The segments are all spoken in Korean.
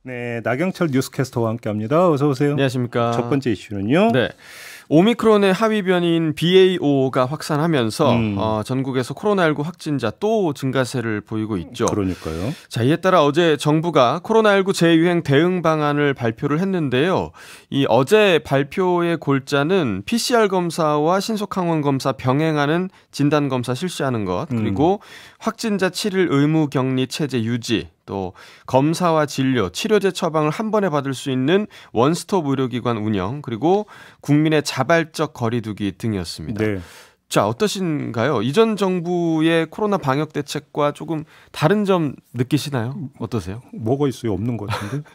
네, 나경철 뉴스캐스터와 함께합니다. 어서 오세요. 안녕하십니까. 첫 번째 이슈는요. 네. 오미크론의 하위 변이인 BA.5가 확산하면서 전국에서 코로나19 확진자 또 증가세를 보이고 있죠. 그러니까요. 자, 이에 따라 어제 정부가 코로나19 재유행 대응 방안을 발표를 했는데요. 이 어제 발표의 골자는 PCR 검사와 신속항원 검사 병행하는 진단 검사 실시하는 것, 그리고 확진자 7일 의무 격리 체제 유지, 또 검사와 진료, 치료제 처방을 한 번에 받을 수 있는 원스톱 의료기관 운영, 그리고 국민의 자발적 거리두기 등이었습니다. 네. 자, 어떠신가요? 이전 정부의 코로나 방역 대책과 조금 다른 점 느끼시나요? 어떠세요? 뭐가 있어요? 없는 것 같은데?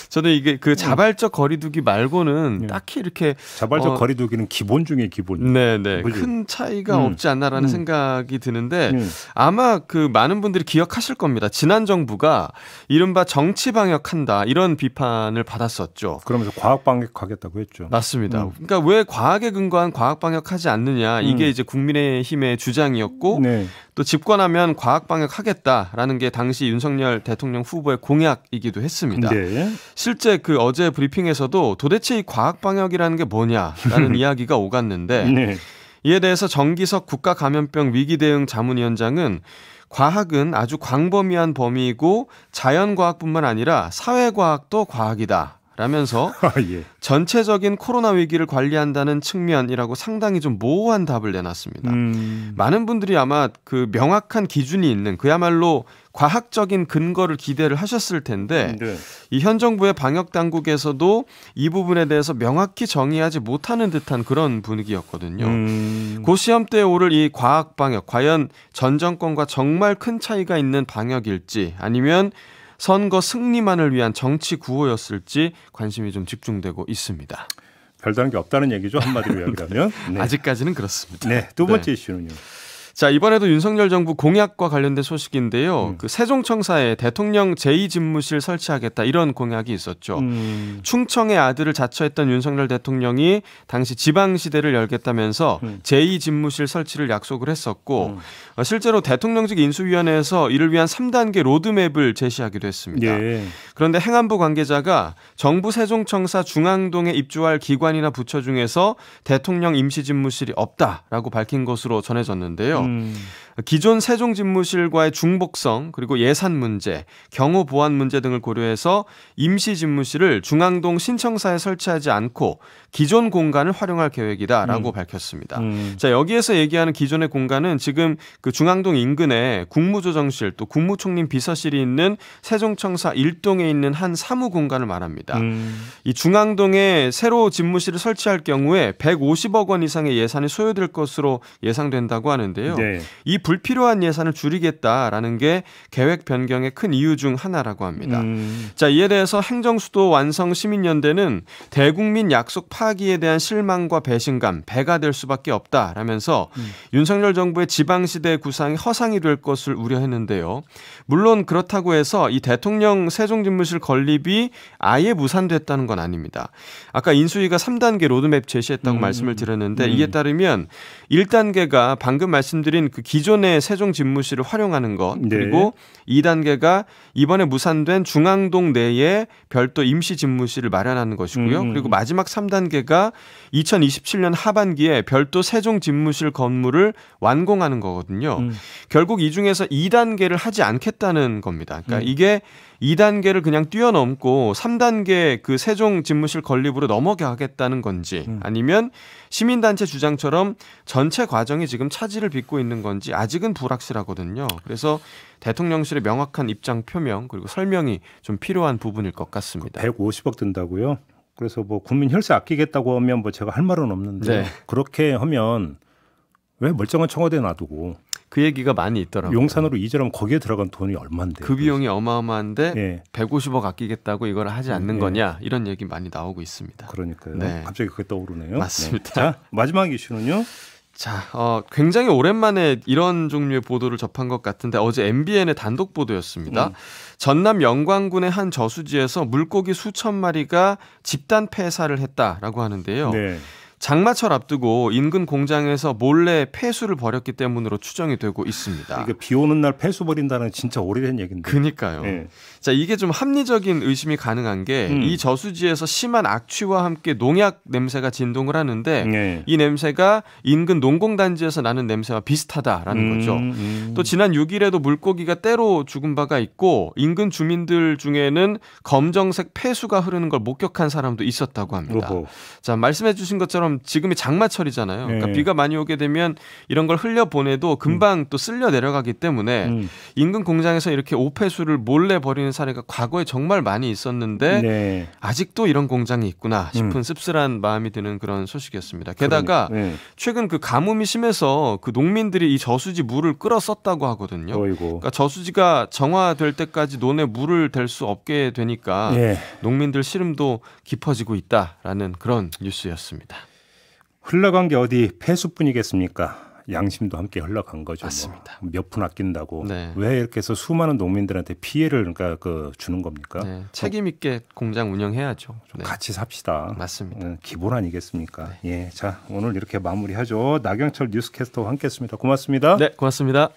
저는 이게 그 자발적 거리두기 말고는 딱히 이렇게 자발적 거리두기는 기본 중에 기본. 네네. 큰 차이가 없지 않나라는 생각이 드는데 아마 그 많은 분들이 기억하실 겁니다. 지난 정부가 이른바 정치 방역한다 이런 비판을 받았었죠. 그러면서 과학 방역하겠다고 했죠. 맞습니다. 그러니까 왜 과학에 근거한 과학 방역하지 않느냐 이게 이제 국민의힘의 주장이었고 네. 또 집권하면 과학 방역하겠다라는 게 당시 윤석열 대통령 후보의 공약이기도 했습니다. 네. 실제 그 어제 브리핑에서도 도대체 이 과학 방역이라는 게 뭐냐라는 이야기가 오갔는데 네. 이에 대해서 정기석 국가감염병 위기대응 자문위원장은 과학은 아주 광범위한 범위이고 자연과학뿐만 아니라 사회과학도 과학이다. 라면서 예. 전체적인 코로나 위기를 관리한다는 측면이라고 상당히 좀 모호한 답을 내놨습니다. 많은 분들이 아마 그 명확한 기준이 있는 그야말로 과학적인 근거를 기대를 하셨을 텐데 네. 이 현 정부의 방역 당국에서도 이 부분에 대해서 명확히 정의하지 못하는 듯한 그런 분위기였거든요. 고 시험 때 오를 이 과학 방역 과연 전 정권과 정말 큰 차이가 있는 방역일지 아니면 선거 승리만을 위한 정치 구호였을지 관심이 좀 집중되고 있습니다. 별다른 게 없다는 얘기죠. 한마디로 이야기하면. 네. 아직까지는 그렇습니다. 네, 두 번째 이슈는요. 자, 이번에도 윤석열 정부 공약과 관련된 소식인데요. 그 세종청사에 대통령 제2집무실 설치하겠다 이런 공약이 있었죠. 충청의 아들을 자처했던 윤석열 대통령이 당시 지방시대를 열겠다면서 제2집무실 설치를 약속을 했었고 실제로 대통령직 인수위원회에서 이를 위한 3단계 로드맵을 제시하기도 했습니다. 예. 그런데 행안부 관계자가 정부 세종청사 중앙동에 입주할 기관이나 부처 중에서 대통령 임시집무실이 없다라고 밝힌 것으로 전해졌는데요. 기존 세종집무실과의 중복성 그리고 예산 문제, 경호 보안 문제 등을 고려해서 임시집무실을 중앙동 신청사에 설치하지 않고 기존 공간을 활용할 계획이다라고 밝혔습니다. 자, 여기에서 얘기하는 기존의 공간은 지금 그 중앙동 인근에 국무조정실 또 국무총림 비서실이 있는 세종청사 1동에 있는 한 사무 공간을 말합니다. 이 중앙동에 새로 집무실을 설치할 경우에 150억 원 이상의 예산이 소요될 것으로 예상된다고 하는데요. 네. 이 불필요한 예산을 줄이겠다라는 게 계획 변경의 큰 이유 중 하나라고 합니다. 자, 이에 대해서 행정수도 완성 시민연대는 대국민 약속 파기에 대한 실망과 배신감, 배가 될 수밖에 없다라면서 윤석열 정부의 지방시대 구상이 허상이 될 것을 우려했는데요. 물론 그렇다고 해서 이 대통령 세종집무실 건립이 아예 무산됐다는 건 아닙니다. 아까 인수위가 3단계 로드맵 제시했다고 말씀을 드렸는데 이에 따르면 1단계가 방금 말씀드린 그 기존의 세종집무실을 활용하는 것 그리고 네. 2단계가 이번에 무산된 중앙동 내에 별도 임시집무실을 마련하는 것이고요. 그리고 마지막 3단계가 2027년 하반기에 별도 세종집무실 건물을 완공하는 거거든요. 결국 이 중에서 2단계를 하지 않겠다는 겁니다. 그러니까 이게 2단계를 그냥 뛰어넘고 3단계 그 세종집무실 건립으로 넘어가겠다는 건지 아니면 시민단체 주장처럼 전체 과정이 지금 차질을 빚고 있는 건지 아직은 불확실하거든요. 그래서 대통령실의 명확한 입장 표명 그리고 설명이 좀 필요한 부분일 것 같습니다. 150억 든다고요? 그래서 뭐 국민 혈세 아끼겠다고 하면 뭐 제가 할 말은 없는데 네. 그렇게 하면 왜 멀쩡한 청와대 놔두고 그 얘기가 많이 있더라고요. 용산으로 이전하면 거기에 들어간 돈이 얼마인데. 그 비용이 어마어마한데 예. 150억 아끼겠다고 이걸 하지 않는 거냐 이런 얘기 많이 나오고 있습니다. 그러니까요. 네. 갑자기 그게 떠오르네요. 맞습니다. 네. 자, 마지막 이슈는요. 자, 굉장히 오랜만에 이런 종류의 보도를 접한 것 같은데 어제 MBN의 단독 보도였습니다. 전남 영광군의 한 저수지에서 물고기 수천 마리가 집단 폐사를 했다라고 하는데요. 네. 장마철 앞두고 인근 공장에서 몰래 폐수를 버렸기 때문으로 추정이 되고 있습니다. 이게 비 오는 날 폐수 버린다는 진짜 오래된 얘기인데. 그러니까요. 네. 자, 이게 좀 합리적인 의심이 가능한 게 이 저수지에서 심한 악취와 함께 농약 냄새가 진동을 하는데 네. 이 냄새가 인근 농공단지에서 나는 냄새와 비슷하다라는 거죠. 또 지난 6일에도 물고기가 때로 죽은 바가 있고 인근 주민들 중에는 검정색 폐수가 흐르는 걸 목격한 사람도 있었다고 합니다. 어허. 자, 말씀해 주신 것처럼 지금이 장마철이잖아요. 그러니까 네. 비가 많이 오게 되면 이런 걸 흘려보내도 금방 또 쓸려 내려가기 때문에 인근 공장에서 이렇게 오폐수를 몰래 버리는 사례가 과거에 정말 많이 있었는데 네. 아직도 이런 공장이 있구나 싶은 씁쓸한 마음이 드는 그런 소식이었습니다. 게다가 네. 최근 그 가뭄이 심해서 그 농민들이 이 저수지 물을 끌어 썼다고 하거든요. 어이고. 그러니까 저수지가 정화될 때까지 논에 물을 댈 수 없게 되니까 네. 농민들 시름도 깊어지고 있다라는 그런 뉴스였습니다. 흘러간 게 어디 폐수뿐이겠습니까? 양심도 함께 흘러간 거죠. 맞습니다. 몇 푼 아낀다고. 네. 왜 이렇게 해서 수많은 농민들한테 피해를 그러니까 주는 겁니까? 네, 책임 있게 공장 운영해야죠. 네. 같이 삽시다. 맞습니다. 기본 아니겠습니까? 예, 자 오늘 이렇게 마무리하죠. 나경철 뉴스캐스터와 함께했습니다. 고맙습니다. 네, 고맙습니다.